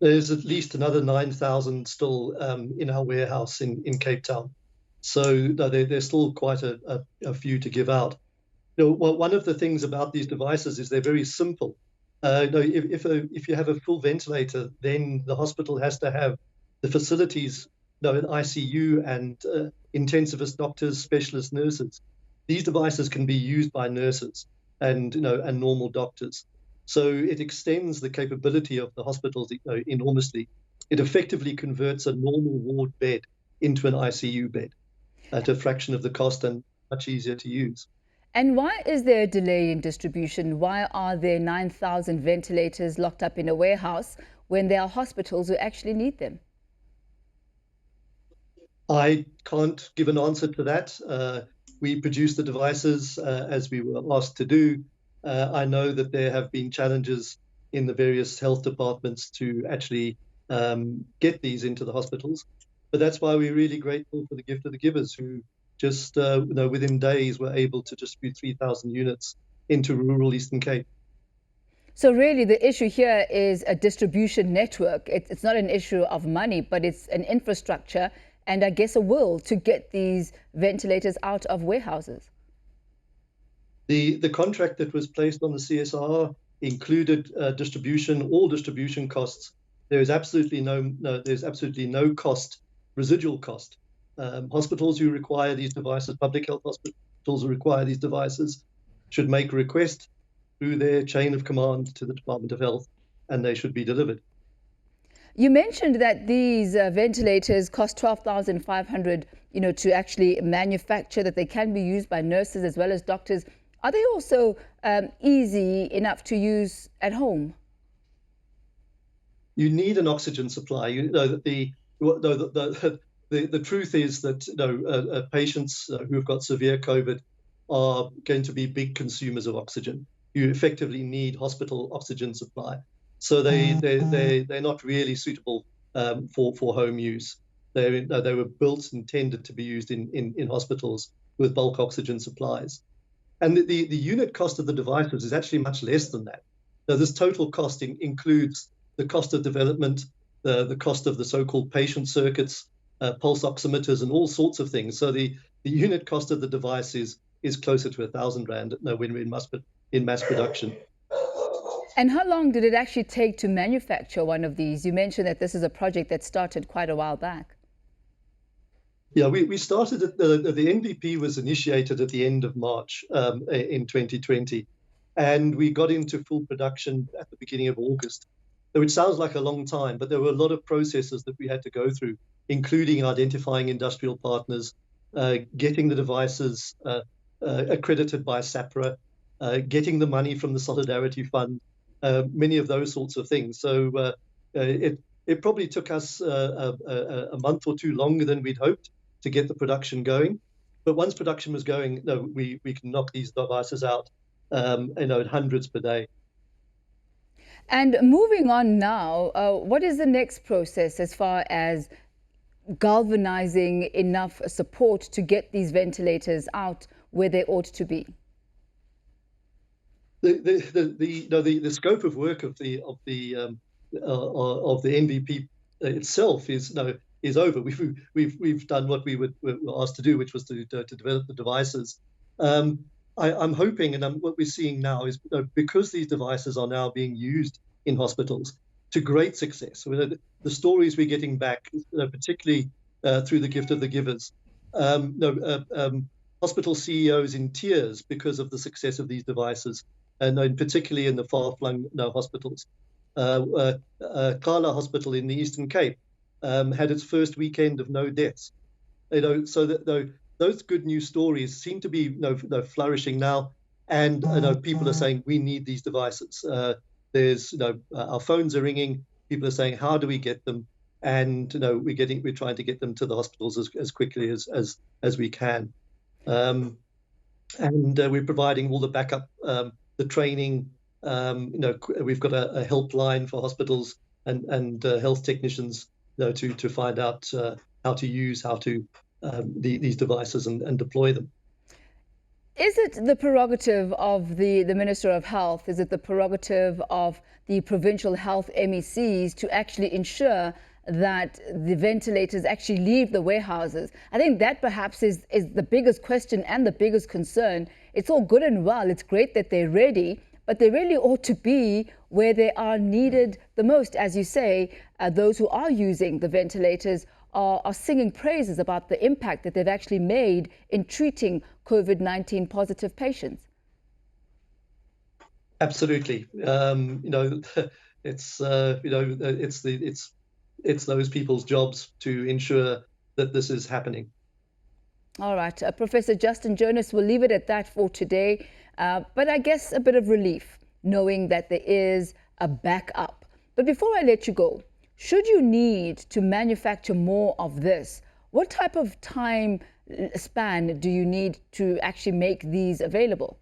There's at least another 9,000 still in our warehouse in Cape Town. So no, there's still quite a few to give out. Well, one of the things about these devices is they're very simple. If you have a full ventilator, then the hospital has to have the facilities, an ICU and intensivist doctors, specialist nurses. These devices can be used by nurses and normal doctors. So it extends the capability of the hospitals enormously. It effectively converts a normal ward bed into an ICU bed at a fraction of the cost and much easier to use. And why is there a delay in distribution? Why are there 9,000 ventilators locked up in a warehouse when there are hospitals who actually need them? I can't give an answer to that. We produce the devices as we were asked to do. I know that there have been challenges in the various health departments to actually get these into the hospitals. But that's why we're really grateful for the gift of the givers who just within days were able to distribute 3,000 units into rural Eastern Cape. So really the issue here is a distribution network. It's not an issue of money, but it's an infrastructure and I guess a will to get these ventilators out of warehouses. The contract that was placed on the CSR included distribution, all distribution costs. There's absolutely no cost, residual cost. Hospitals who require these devices, public health hospitals who require these devices, should make a request through their chain of command to the Department of Health, and they should be delivered. You mentioned that these ventilators cost 12,500, to actually manufacture, that they can be used by nurses as well as doctors. Are they also easy enough to use at home? You need an oxygen supply. The truth is that patients who have got severe COVID are going to be big consumers of oxygen. You effectively need hospital oxygen supply. So they're not really suitable for home use. They were built and intended to be used in hospitals with bulk oxygen supplies. And the unit cost of the devices is actually much less than that. Now, this total cost includes the cost of development, the cost of the so-called patient circuits, pulse oximeters, and all sorts of things. So the unit cost of the device is closer to 1,000 rand when we're in mass production. And how long did it actually take to manufacture one of these? You mentioned that this is a project that started quite a while back. Yeah, we started, the MVP was initiated at the end of March in 2020, and we got into full production at the beginning of August, which sounds like a long time, but there were a lot of processes that we had to go through, including identifying industrial partners, getting the devices accredited by SAPRA, getting the money from the Solidarity Fund, many of those sorts of things. So it probably took us a month or two longer than we'd hoped to get the production going. But once production was going, we can knock these devices out at hundreds per day. And moving on now, what is the next process as far as galvanizing enough support to get these ventilators out where they ought to be? The scope of work of the MVP itself is over. We've done what we were asked to do, which was to develop the devices. I'm hoping, and what we're seeing now is because these devices are now being used in hospitals to great success. The stories we're getting back, particularly through the gift of the givers, hospital CEOs in tears because of the success of these devices, and particularly in the far-flung hospitals. Kala Hospital in the Eastern Cape had its first weekend of no deaths. So that those good news stories seem to be flourishing now, and people are saying we need these devices. There's our phones are ringing. People are saying, how do we get them? And we're trying to get them to the hospitals as quickly as we can. And we're providing all the backup, the training. We've got a helpline for hospitals and health technicians to find out how to use these devices and deploy them. Is it the prerogative of the Minister of Health? Is it the prerogative of the provincial health MECs to actually ensure that the ventilators actually leave the warehouses? I think that perhaps is the biggest question and the biggest concern. It's all good and well. It's great that they're ready, but they really ought to be where they are needed the most. As you say, those who are using the ventilators are singing praises about the impact that they've actually made in treating COVID-19 positive patients. Absolutely. It's it's those people's jobs to ensure that this is happening. All right, Professor Justin Jonas, we'll leave it at that for today. But I guess a bit of relief knowing that there is a backup. But before I let you go, should you need to manufacture more of this, what type of time span do you need to actually make these available?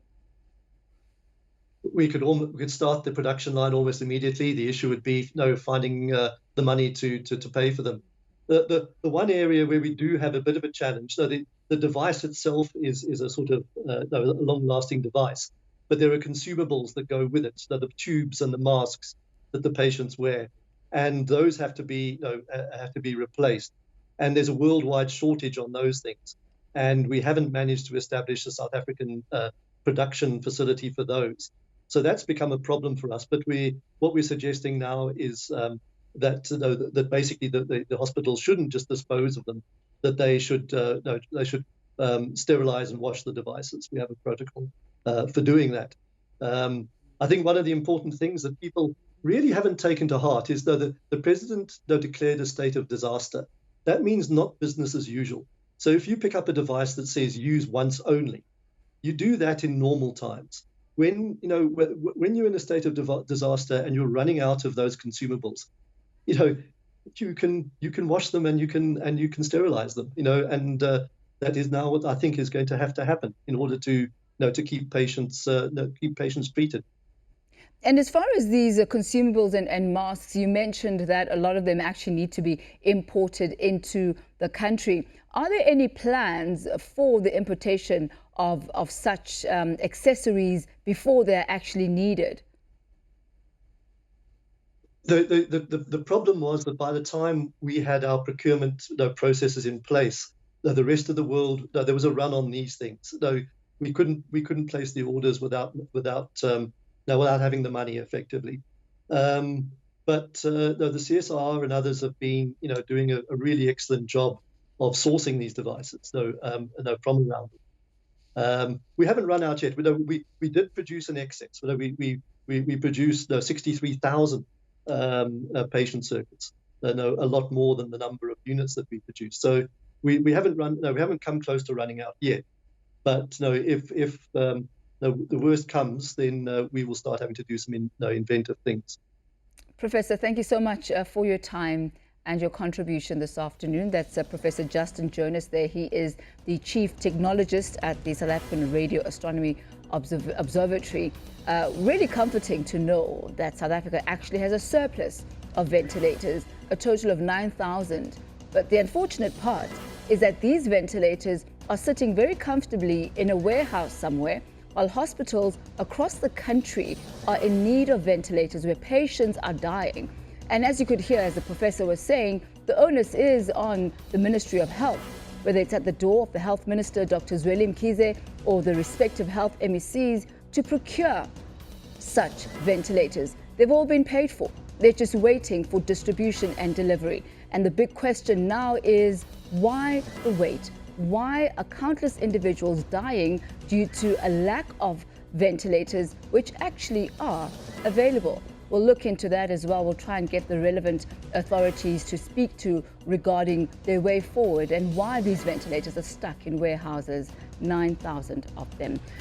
We could start the production line almost immediately. The issue would be finding the money to pay for them. The one area where we do have a bit of a challenge, so the device itself is a sort of a long-lasting device, but there are consumables that go with it, so the tubes and the masks that the patients wear, and those have to be replaced. And there's a worldwide shortage on those things, and we haven't managed to establish a South African production facility for those. So that's become a problem for us. But what we're suggesting now is that basically the hospitals shouldn't just dispose of them, that they should sterilize and wash the devices. We have a protocol for doing that. I think one of the important things that people really haven't taken to heart is that the president declared a state of disaster. That means not business as usual. So if you pick up a device that says use once only, you do that in normal times. When you're in a state of disaster and you're running out of those consumables, you can wash them and you can sterilize them. And that is now what I think is going to have to happen in order to keep patients treated. And as far as these consumables and masks, you mentioned that a lot of them actually need to be imported into the country. Are there any plans for the importation of such accessories before they're actually needed? The problem was that by the time we had our procurement processes in place, the rest of the world, there was a run on these things. We couldn't place the orders without having the money effectively. But the CSR and others have been doing a really excellent job of sourcing these devices from around. We haven't run out yet. We did produce an excess. We produced 63,000 patient circuits. A lot more than the number of units that we produced. So we haven't come close to running out yet. But if the worst comes, then we will start having to do some inventive things. Professor, thank you so much for your time and your contribution this afternoon. That's Professor Justin Jonas there. He is the Chief Technologist at the South African Radio Astronomy Observatory. Really comforting to know that South Africa actually has a surplus of ventilators, a total of 9,000. But the unfortunate part is that these ventilators are sitting very comfortably in a warehouse somewhere, while hospitals across the country are in need of ventilators where patients are dying. And as you could hear, as the professor was saying, the onus is on the Ministry of Health, whether it's at the door of the Health Minister, Dr. Zweli Mkhize, or the respective health MECs, to procure such ventilators. They've all been paid for. They're just waiting for distribution and delivery. And the big question now is, why the wait? Why are countless individuals dying due to a lack of ventilators, which actually are available? We'll look into that as well. We'll try and get the relevant authorities to speak to regarding their way forward and why these ventilators are stuck in warehouses, 9,000 of them.